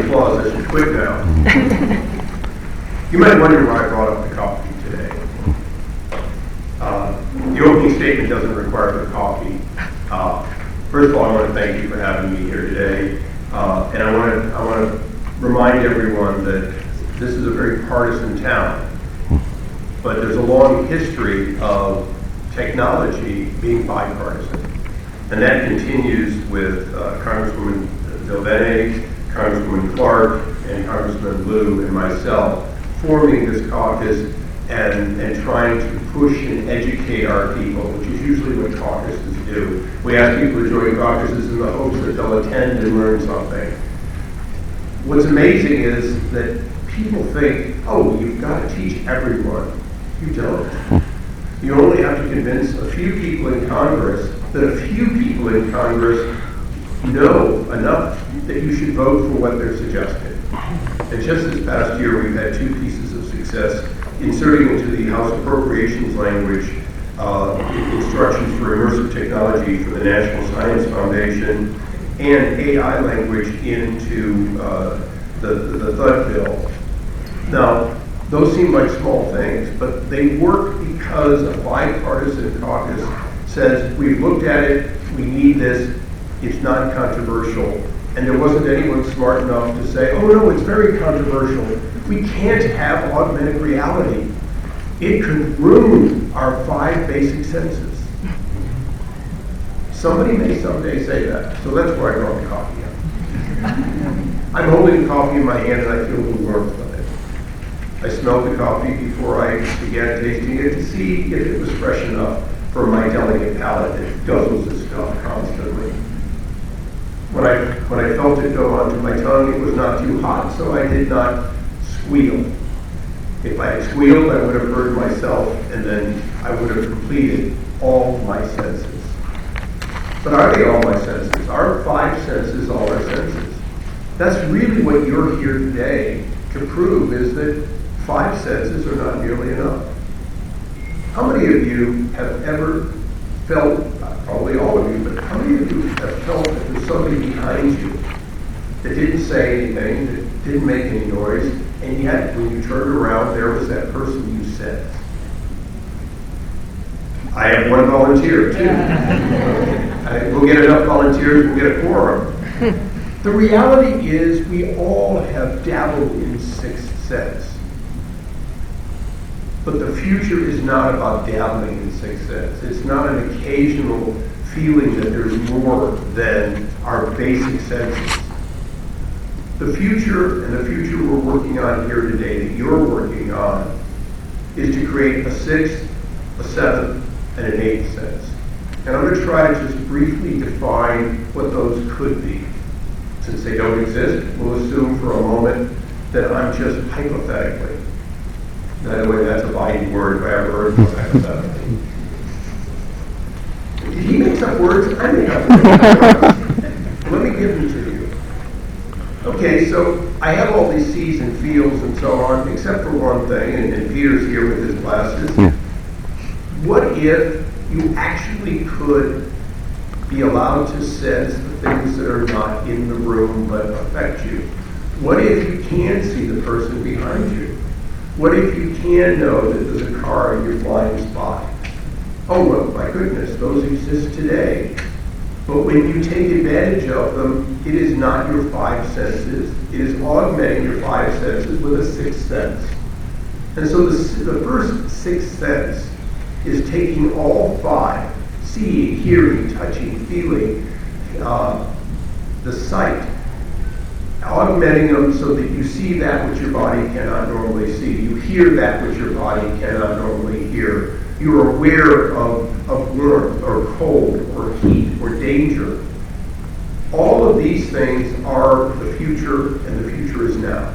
the applause, I should quit now. You might wonder why I brought up the coffee today. The opening statement doesn't require the coffee. First of all, I want to thank you for having me here today. And I want to remind everyone that this is a very partisan town. But there's a long history of technology being bipartisan. And that continues with Congresswoman Delvene, Congresswoman Clark, and Congressman Liu and myself forming this caucus and trying to push and educate our people, which is usually what caucuses do. We ask people to join caucuses in the hopes that they'll attend and learn something. What's amazing is that people think, oh, you've got to teach everyone. You don't. You only have to convince a few people in Congress that a few people in Congress know enough that you should vote for what they're suggesting. And just this past year, we've had 2 pieces of success inserting into the House Appropriations language instructions for immersive technology for the National Science Foundation and AI language into the THUD bill. Now, those seem like small things, but they work because a bipartisan caucus says, we've looked at it, we need this, it's not controversial. And there wasn't anyone smart enough to say, oh no, it's very controversial. We can't have augmented reality. It could ruin our 5 basic senses. Somebody may someday say that, so that's where I brought the coffee up. I'm holding the coffee in my hand and I feel the warmth of it. I smelled the coffee before I began tasting it to see if it was fresh enough for my delicate palate that guzzles this stuff constantly. When I felt it go onto my tongue, it was not too hot, so I did not squeal. If I had squealed, I would have hurt myself, and then I would have completed all my senses. But are they all my senses? Are 5 senses all our senses? That's really what you're here today to prove, is that 5 senses are not nearly enough. How many of you have ever felt, probably all of you, but how many of you have felt that there's somebody behind you that didn't say anything, that didn't make any noise, and yet when you turned around, there was that person you sensed? I have one volunteer, too. We'll get enough volunteers, we'll get a quorum. The reality is we all have dabbled in 6th sense. But the future is not about dabbling in 6th sense. It's not an occasional feeling that there's more than our basic senses. The future, and the future we're working on here today, that you're working on, is to create a 6th, a 7th, and an 8th sense. And I'm going to try to just briefly define what those could be. Since they don't exist, we'll assume for a moment that I'm just hypothetically. By the way, that's a Biden word if I ever heard one hypothetically. Did he make up words? I make up words. Let me give them to you. Okay, so I have all these sees and feels and so on, except for one thing, and Peter's here with his glasses. Yeah. What if you actually could be allowed to sense the things that are not in the room but affect you? What if you can see the person behind you? What if you can know that there's a car in your blind spot? Oh, well, my goodness, those exist today. But when you take advantage of them, it is not your 5 senses. It is augmenting your 5 senses with a 6th sense. And so the first 6th sense is taking all 5, seeing, hearing, touching, feeling, the sight, augmenting them so that you see that which your body cannot normally see. You hear that which your body cannot normally hear. You are aware of warmth or cold or heat or danger. All of these things are the future, and the future is now.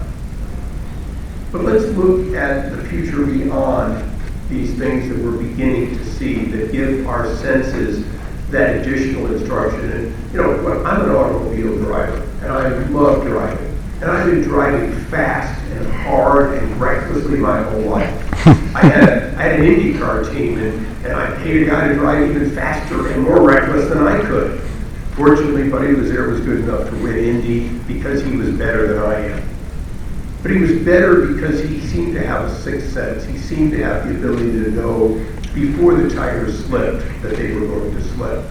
But let's look at the future beyond these things that we're beginning to see that give our senses that additional instruction. And you know, I'm an automobile driver, and I love driving. And I've been driving fast and hard and recklessly my whole life. I had an IndyCar team, and I paid a guy to drive even faster and more reckless than I could. Fortunately, Buddy Lazier was good enough to win Indy because he was better than I am. But he was better because he seemed to have a sixth sense. He seemed to have the ability to know before the tires slipped that they were going to slip.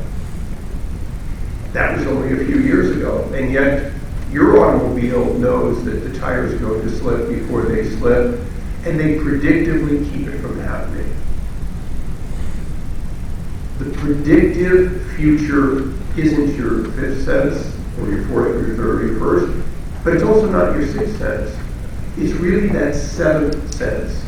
That was only a few years ago, and yet your automobile knows that the tires are going to slip before they slip, and they predictively keep it from happening. The predictive future isn't your fifth sense, or your fourth, or your third, or your first, but it's also not your sixth sense. It's really that seventh sense.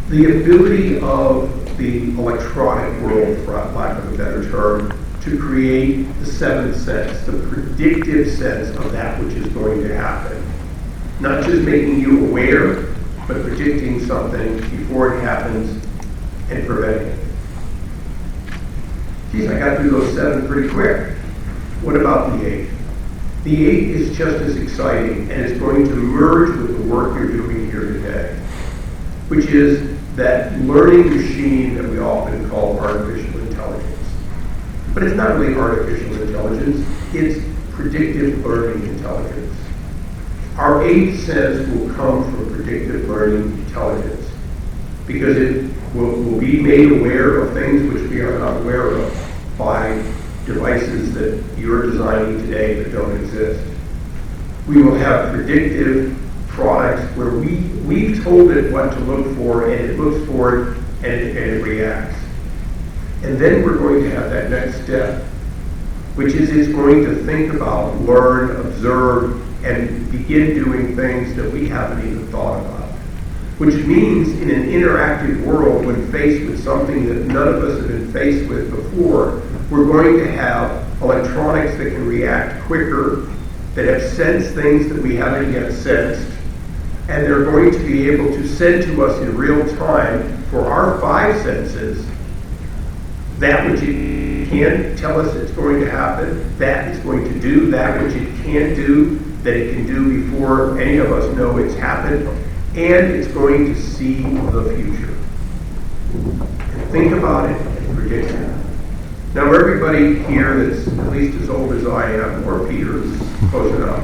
The ability of the electronic world, for lack of a better term, to create the seventh sense, the predictive sense of that which is going to happen. Not just making you aware, but predicting something before it happens and preventing it. Geez, I got through those seven pretty quick. What about the eight? The eight is just as exciting, and it's going to merge with the work you're doing here today, which is that learning machine that we often call artificial intelligence. But it's not really artificial intelligence, it's predictive learning intelligence. Our eighth sense will come from predictive learning intelligence because it will be made aware of things which we are not aware of by devices that you're designing today that don't exist. We will have predictive products where we've told it what to look for, and it looks for it and it reacts. And then we're going to have that next step, which is it's going to think about, learn, observe, and begin doing things that we haven't even thought about. Which means in an interactive world, when faced with something that none of us have been faced with before, we're going to have electronics that can react quicker, that have sensed things that we haven't yet sensed, and they're going to be able to send to us in real time for our five senses that which it can tell us it's going to happen, that it's going to do, that which it can't do, that it can do before any of us know it's happened, and it's going to see the future. And think about it and predict it. Now everybody here that's at least as old as I am, or Peter is close enough,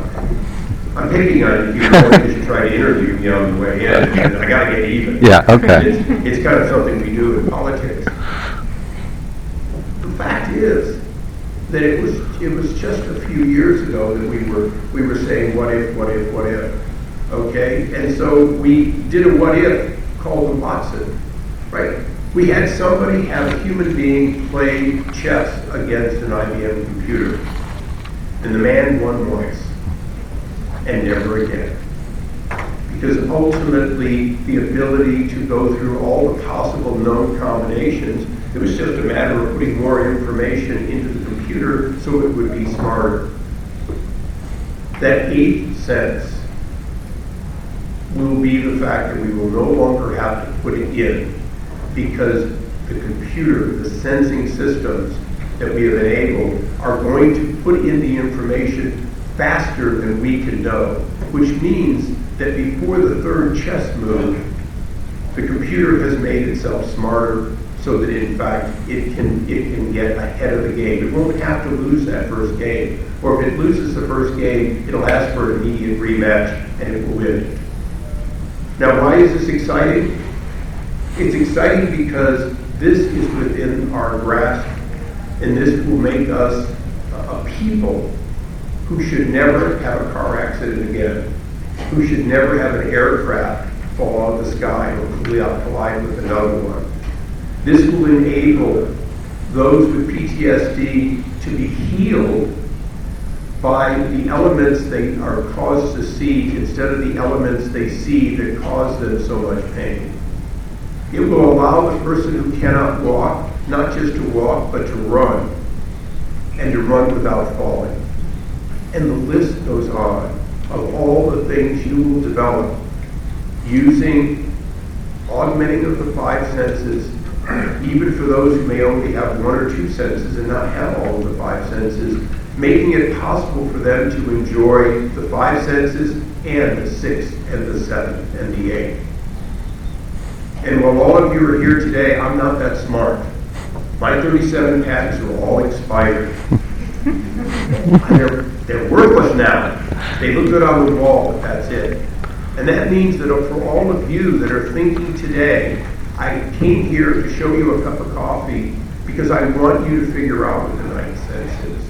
I'm picking on you, Peter, because you try to interview me on the way in, and I gotta get even. Yeah, okay. It's kind of something we do in politics. The fact is that it was just a few years ago that we were saying what if, okay? And so we did a what if called the Watson, right? We had somebody have a human being play chess against an IBM computer, and the man won once, and never again. Because ultimately, the ability to go through all the possible known combinations, it was just a matter of putting more information into the computer so it would be smarter. That eighth sense will be the fact that we will no longer have to put it in, because the computer, the sensing systems that we have enabled are going to put in the information faster than we can know, which means that before the third chess move, the computer has made itself smarter so that in fact it can get ahead of the game. It won't have to lose that first game. Or if it loses the first game, it'll ask for an immediate rematch and it will win. Now why is this exciting? It's exciting because this is within our grasp, and this will make us a people who should never have a car accident again, who should never have an aircraft fall out of the sky or collide with another one. This will enable those with PTSD to be healed by the elements they are caused to see instead of the elements they see that cause them so much pain. It will allow the person who cannot walk, not just to walk, but to run, and to run without falling. And the list goes on of all the things you will develop using augmenting of the five senses, even for those who may only have one or two senses and not have all of the five senses, making it possible for them to enjoy the five senses and the sixth and the seventh and the eighth. And while all of you are here today, I'm not that smart. My 37 patents are all expired. They're worthless now. They look good on the wall, but that's it. And that means that for all of you that are thinking today, I came here to show you a cup of coffee because I want you to figure out what the 9 cents is.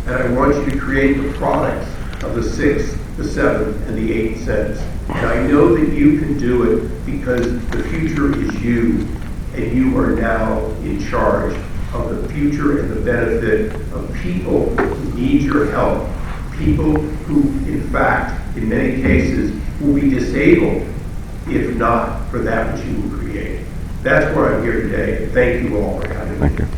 And I want you to create the products of the 6, the 7, and the 8 cents. And I know that you can do it because the future is you, and you are now in charge of the future and the benefit of people who need your help, people who, in fact, in many cases, will be disabled if not for that which you will create. That's why I'm here today. Thank you all for having me. Thank you.